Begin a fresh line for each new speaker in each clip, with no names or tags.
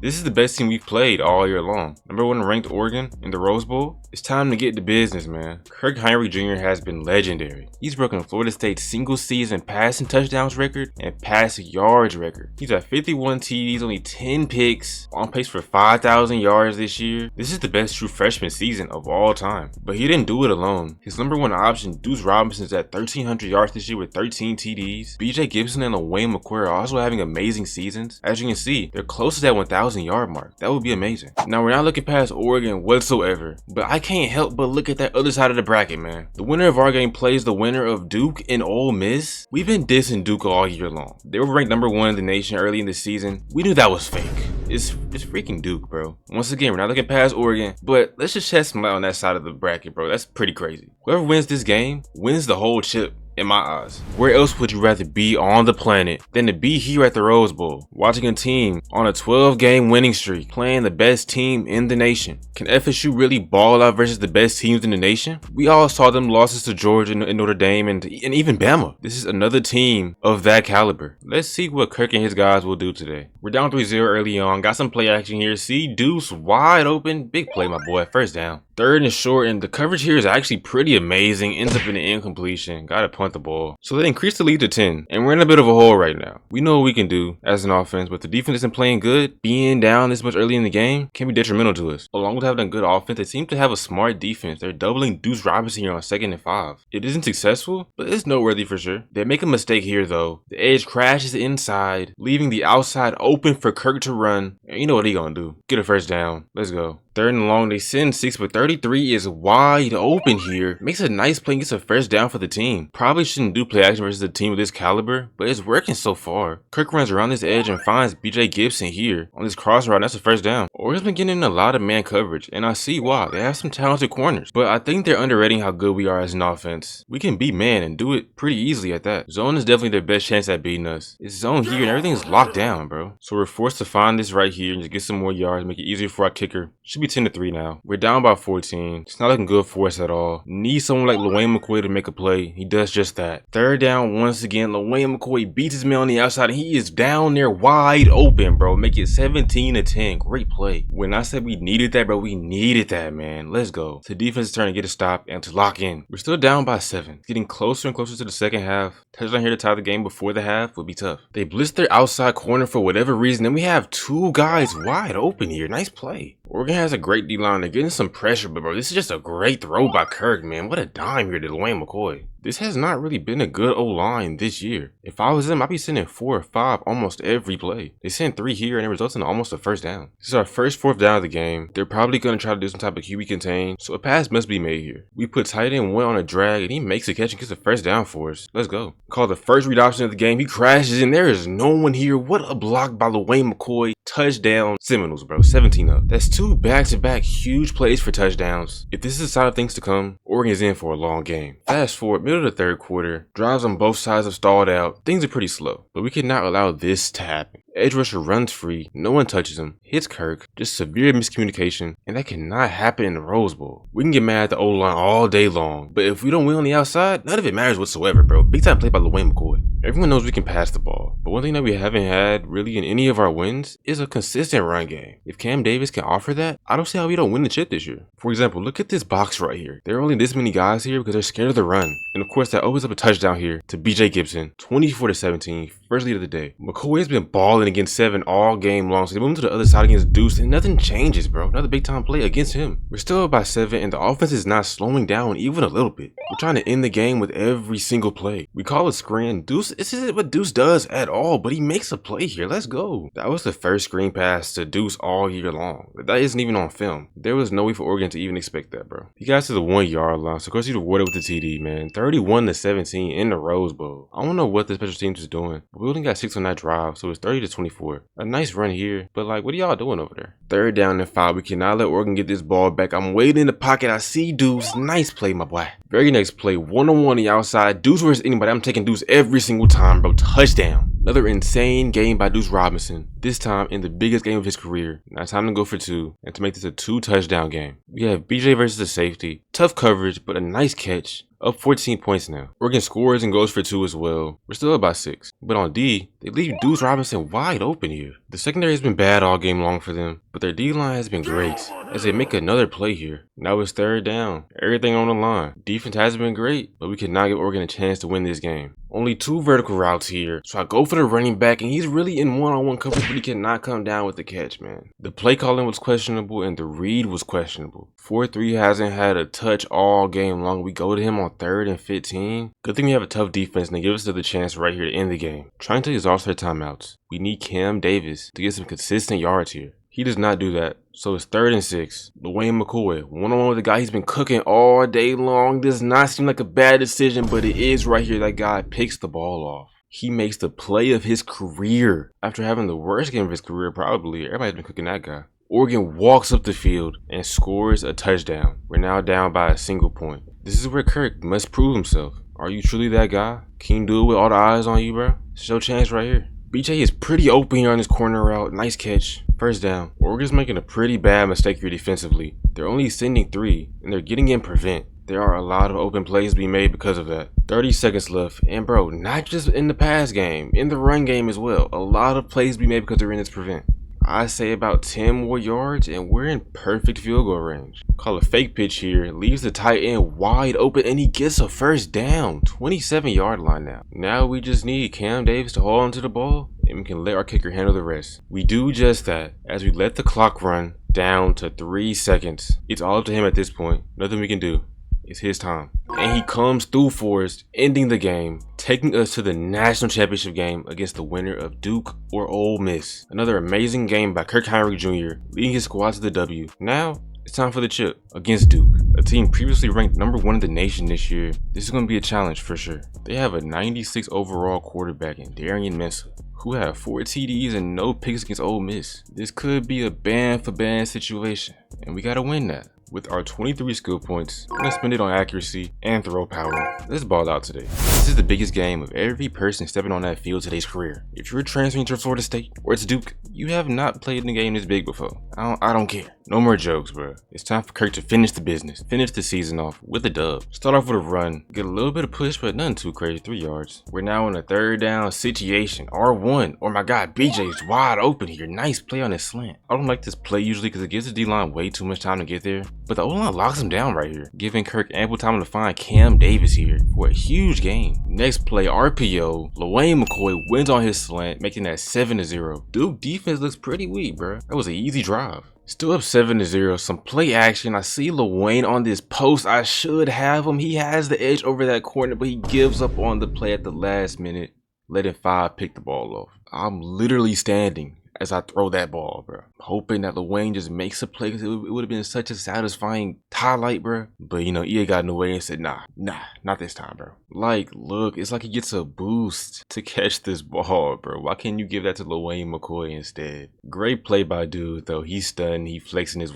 This is the best team we've played all year long. #1 ranked Oregon in the Rose Bowl. It's time to get to business, man. Kirk Hinrich Jr. has been legendary. He's broken Florida State's single season passing touchdowns record and passing yards record. He's at 51 TDs, only 10 picks, on pace for 5,000 yards this year. This is the best true freshman season of all time. But he didn't do it alone. His #1 option, Deuce Robinson's at 1,300 yards this year with 13 TDs. BJ Gibson and LaWayne McCoy are also having amazing seasons. As you can see, they're close to that 1,000 yard mark. That would be amazing. Now, we're not looking past Oregon whatsoever, but I can't help but look at that other side of the bracket, man. The winner of our game plays the winner of Duke and Ole Miss. We've been dissing Duke all year long. They were ranked #1 in the nation early in the season. We knew that was fake. It's freaking Duke, bro. Once again, we're not looking past Oregon, but let's just shed some light on that side of the bracket, bro. That's pretty crazy. Whoever wins this game wins the whole chip. In my eyes. Where else would you rather be on the planet than to be here at the Rose Bowl, watching a team on a 12-game winning streak, playing the best team in the nation? Can FSU really ball out versus the best teams in the nation? We all saw them losses to Georgia and Notre Dame and even Bama. This is another team of that caliber. Let's see what Kirk and his guys will do today. We're down 3-0 early on. Got some play action here. See Deuce wide open. Big play, my boy. First down. Third and short, and the coverage here is actually pretty amazing. Ends up in an incompletion. Gotta punt the ball. So they increased the lead to 10, and we're in a bit of a hole right now. We know what we can do as an offense, but the defense isn't playing good. Being down this much early in the game can be detrimental to us. Along with having a good offense, they seem to have a smart defense. They're doubling Deuce Robinson here on 2nd and 5. It isn't successful, but it's noteworthy for sure. They make a mistake here though. The edge crashes inside, leaving the outside open for Kirk to run. And you know what he gonna do? Get a first down. Let's go. 3rd and long, they send 6, but 33 is wide open here. Makes a nice play and gets a first down for the team. Probably shouldn't do play action versus a team of this caliber, but it's working so far. Kirk runs around this edge and finds BJ Gibson here on this cross route, and that's a first down. Oregon's been getting a lot of man coverage, and I see why. They have some talented corners, but I think they're underrating how good we are as an offense. We can beat man and do it pretty easily at that. Zone is definitely their best chance at beating us. It's zone here and everything's locked down, bro. So we're forced to find this right here and just get some more yards, make it easier for our kicker. Should be 10-3 now. We're down by 14. It's not looking good for us at all. Need someone like LaWayne McCoy to make a play. He does just that. 3rd down once again. LaWayne McCoy beats his man on the outside and he is down there wide open, bro. Make it 17-10. Great play. When I said we needed that, bro, we needed that, man. Let's go. It's the defense's turn to get a stop and to lock in. We're still down by 7. Getting closer and closer to the second half. Touchdown here to tie the game before the half would be tough. They blitz their outside corner for whatever reason, and we have 2 guys wide open here. Nice play. Oregon has a great D-line. They're getting some pressure, but bro, this is just a great throw by Kirk, man. What a dime here to LaWayne McCoy. This has not really been a good O-line this year. If I was them, I'd be sending 4 or 5 almost every play. They sent 3 here and it results in almost a first down. This is our first 4th down of the game. They're probably going to try to do some type of QB contain, so a pass must be made here. We put tight end 1 on a drag and he makes a catch and gets a first down for us. Let's go. Call the first read option of the game. He crashes and there is no one here. What a block by LaWayne McCoy. Touchdown Seminoles, bro. 17-0. That's 2 back-to-back huge plays for touchdowns. If this is a sign of things to come, Oregon is in for a long game. Fast forward, middle of the 3rd quarter, drives on both sides have stalled out. Things are pretty slow, but we cannot allow this to happen. Edge rusher runs free, no one touches him, hits Kirk, just severe miscommunication, and that cannot happen in the Rose Bowl. We can get mad at the O-line all day long, but if we don't win on the outside, none of it matters whatsoever, bro. Big time play by LaWayne McCoy. Everyone knows we can pass the ball, but one thing that we haven't had really in any of our wins is a consistent run game. If Cam Davis can offer that, I don't see how we don't win the chip this year. For example, look at this box right here. There are only this many guys here because they're scared of the run. And of course, that opens up a touchdown here to BJ Gibson, 24-17, first lead of the day. McCoy has been balling against 7 all game long, so they move him to the other side against Deuce, and nothing changes, bro. Another big time play against him. We're still up by 7, and the offense is not slowing down even a little bit. We're trying to end the game with every single play. We call it screen. Deuce, this isn't what Deuce does at all, but he makes a play here. Let's go. That was the first screen pass to Deuce all year long. That isn't even on film. There was no way for Oregon to even expect that, bro. He got to the 1 yard line, so of course he's rewarded with the TD, man. 31-17 in the Rose Bowl. I don't know what the special teams is doing, but we only got 6 on that drive, so it's 30-24. A nice run here, but like, what are y'all doing over there? 3rd down and 5. We cannot let Oregon get this ball back. I'm waiting in the pocket. I see Deuce. Nice play, my boy. Very next play, 1-on-1 on the outside. Deuce versus anybody. I'm taking Deuce every single time, bro. Touchdown. Another insane game by Deuce Robinson, this time in the biggest game of his career. Now it's time to go for 2 and to make this a 2 touchdown game. We have BJ versus the safety. Tough coverage, but a nice catch. Up 14 points now. Oregon scores and goes for 2 as well. We're still up by 6. But on D, they leave Deuce Robinson wide open here. The secondary has been bad all game long for them, but their D-line has been great as they make another play here. Now it's third down. Everything on the line. Defense hasn't been great, but we cannot give Oregon a chance to win this game. Only 2 vertical routes here, so I go for the running back, and he's really in one-on-one coverage, but he cannot come down with the catch, man. The play calling was questionable, and the read was questionable. 4-3 hasn't had a touch all game long. We go to him on 3rd and 15. Good thing we have a tough defense, and they give us the chance right here to end the game. Trying to exhaust their timeouts. We need Cam Davis to get some consistent yards here. He does not do that. So it's 3rd and 6. LaWayne McCoy, one-on-one with the guy he's been cooking all day long. Does not seem like a bad decision, but it is right here. That guy picks the ball off. He makes the play of his career. After having the worst game of his career, probably. Everybody's been cooking that guy. Oregon walks up the field and scores a touchdown. We're now down by a single point. This is where Kirk must prove himself. Are you truly that guy? Can you do it with all the eyes on you, bro? It's your chance right here. BJ is pretty open here on this corner route. Nice catch. First down. Oregon's making a pretty bad mistake here defensively. They're only sending 3, and they're getting in prevent. There are a lot of open plays being made because of that. 30 seconds left. And bro, not just in the pass game, in the run game as well. A lot of plays being made because they're in this prevent. I say about 10 more yards, and we're in perfect field goal range. Call a fake pitch here, leaves the tight end wide open, and he gets a first down. 27-yard line now. Now we just need Cam Davis to hold onto the ball, and we can let our kicker handle the rest. We do just that, as we let the clock run down to 3 seconds. It's all up to him at this point. Nothing we can do. It's his time. And he comes through for us, ending the game, taking us to the national championship game against the winner of Duke or Ole Miss. Another amazing game by Kirk Hinrich Jr., leading his squad to the W. Now, it's time for the chip against Duke, a team previously ranked #1 in the nation this year. This is going to be a challenge for sure. They have a 96 overall quarterback in Darian Mensah, who had 4 TDs and no picks against Ole Miss. This could be a band-for-band situation, and we got to win that. With our 23 skill points, we're gonna spend it on accuracy and throw power. Let's ball out today. This is the biggest game of every person stepping on that field today's career. If you're transferring to Florida State or it's Duke, you have not played in a game this big before. I don't care. No more jokes, bro. It's time for Kirk to finish the business. Finish the season off with a dub. Start off with a run. Get a little bit of push, but nothing too crazy. 3 yards. We're now in a 3rd down situation. R1. Oh my god, BJ's wide open here. Nice play on his slant. I don't like this play usually because it gives the D-line way too much time to get there. But the O-line locks him down right here, giving Kirk ample time to find Cam Davis here for a huge gain. Next play, RPO. LaWayne McCoy wins on his slant, making that 7-0. Duke defense looks pretty weak, bro. That was an easy drive. Still up 7-0. Some play action. I see LaWayne on this post. I should have him. He has the edge over that corner, but he gives up on the play at the last minute, letting 5 pick the ball off. I'm literally standing as I throw that ball, bro, hoping that LaWayne just makes a play, because it would have been such a satisfying highlight, bro. But you know, EA got in the way and said, nah, not this time, bro. Like, look, it's like he gets a boost to catch this ball, bro. Why can't you give that to LaWayne McCoy instead? Great play by dude, though. He's stunned, he flexing his,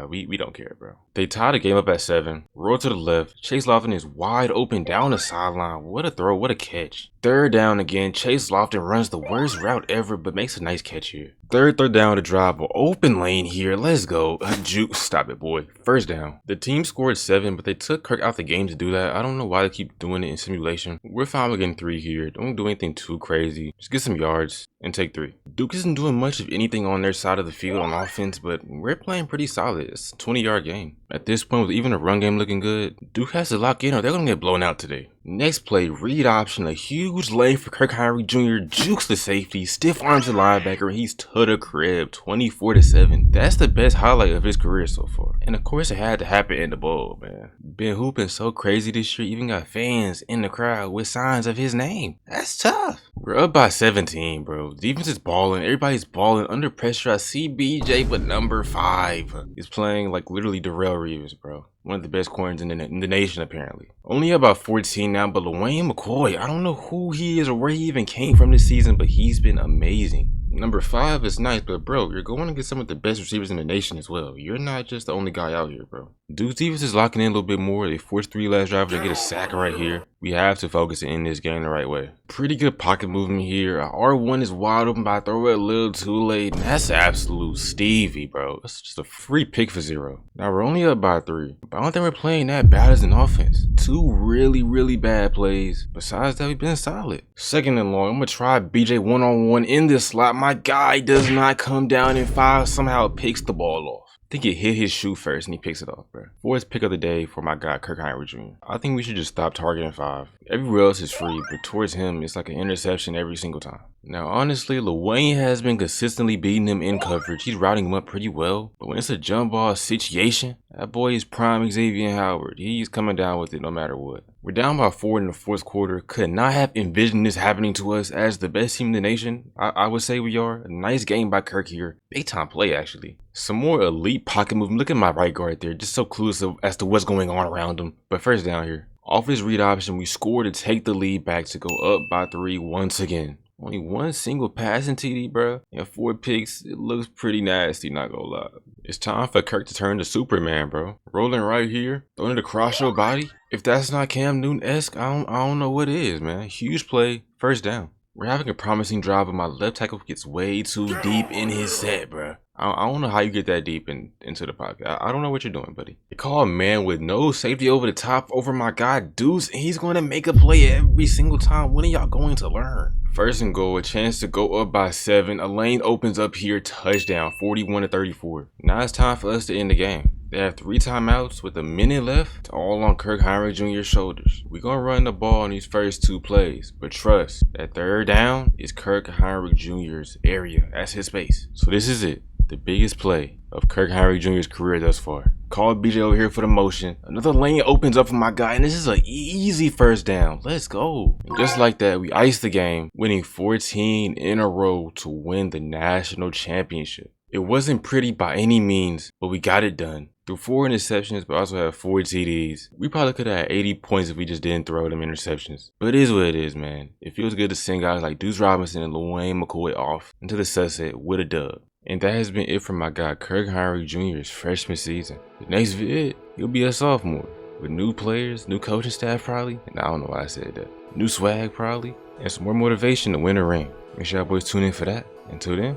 we don't care, bro. They tie the game up at 7. Roll to the left. Chase Lofton is wide open down the sideline. What a throw, what a catch. 3rd down again. Chase Lofton runs the worst route ever, but makes a nice catch here. Third down to drive. Open lane here. Let's go. Juke. Stop it, boy. First down. The team scored 7, but they took Kirk out the game to do that. I don't know why they keep doing it in simulation. We're fine with getting 3 here. Don't do anything too crazy. Just get some yards and take 3. Duke isn't doing much of anything on their side of the field on offense, but we're playing pretty solid. It's a 20-yard game. At this point, with even the run game looking good, Duke has to lock in or they're going to get blown out today. Next play, read option, a huge lane for Kirk Hinrich Jr. Jukes the safety, stiff arms the linebacker, and he's to the crib, 24-7. That's the best highlight of his career so far. And of course, it had to happen in the bowl, man. Been hooping so crazy this year, even got fans in the crowd with signs of his name. That's tough. We're up by 17, bro. Defense is balling. Everybody's balling under pressure. I see BJ, but number 5 is playing like literally Darrell Reeves, bro. One of the best corners in the nation, apparently. Only about 14 now, but LaWayne McCoy, I don't know who he is or where he even came from this season, but he's been amazing. Number 5 is nice, but bro, you're going to get some of the best receivers in the nation as well. You're not just the only guy out here, bro. Duke's defense is locking in a little bit more. They forced 3 last drive to get a sack right here. We have to focus and end this game the right way. Pretty good pocket movement here. R1 is wide open, but I throw it a little too late. And that's absolute Stevie, bro. That's just a free pick for 0. Now we're only up by 3, but I don't think we're playing that bad as an offense. 2 really bad plays. Besides that, we've been solid. 2nd and long, I'm gonna try BJ one-on-one in this slot. My guy does not come down in 5, somehow picks the ball off. I think it hit his shoe first and he picks it off, bro. 4th pick of the day for my guy, Kirk Hinrich Jr. I think we should just stop targeting 5. Everywhere else is free, but towards him, it's like an interception every single time. Now, honestly, Lil Wayne has been consistently beating him in coverage. He's routing him up pretty well, but when it's a jump ball situation, that boy is prime Xavier Howard. He's coming down with it no matter what. We're down by 4 in the 4th quarter. Could not have envisioned this happening to us as the best team in the nation. I would say we are. A nice game by Kirk here. Big time play, actually. Some more elite pocket movement. Look at my right guard there. Just so clueless as to what's going on around him. But first down here. Off his read option, we scored to take the lead back to go up by 3 once again. Only 1 single passing TD, bro, and 4 picks. It looks pretty nasty, not gonna lie. It's time for Kirk to turn to Superman, bro. Rolling right here, throwing it across your body. If that's not Cam Newton-esque, I don't know what is, man. Huge play, first down. We're having a promising drive, but my left tackle gets way too deep in his set, bro. I don't know how you get that deep into the pocket. I don't know what you're doing, buddy. They call a man with no safety over the top over my guy Deuce, and he's going to make a play every single time. When are y'all going to learn? 1st and goal, a chance to go up by 7. A lane opens up here, touchdown, 41-34. Now it's time for us to end the game. They have 3 timeouts with a minute left, all on Kirk Hinrich Jr.'s shoulders. We're going to run the ball in these first 2 plays, but trust, that 3rd down is Kirk Hinrich Jr.'s area. That's his space. So this is it. The biggest play of Kirk Hinrich Jr.'s career thus far. Call BJ over here for the motion. Another lane opens up for my guy, and this is an easy 1st down. Let's go. And just like that, we iced the game, winning 14 in a row to win the national championship. It wasn't pretty by any means, but we got it done. Threw 4 interceptions, but also had 4 TDs. We probably could have had 80 points if we just didn't throw them interceptions. But it is what it is, man. It feels good to send guys like Deuce Robinson and Lil Wayne McCoy off into the sunset with a dub. And that has been it for my guy Kirk Hinrich Jr.'s freshman season. The next vid, he'll be a sophomore with new players, new coaching staff probably, and I don't know why I said that. New swag probably, and some more motivation to win a ring. Make sure y'all boys tune in for that. Until then,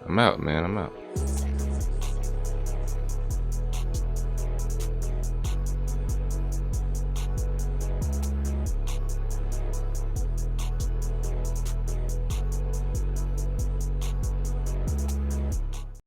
I'm out, man. I'm out.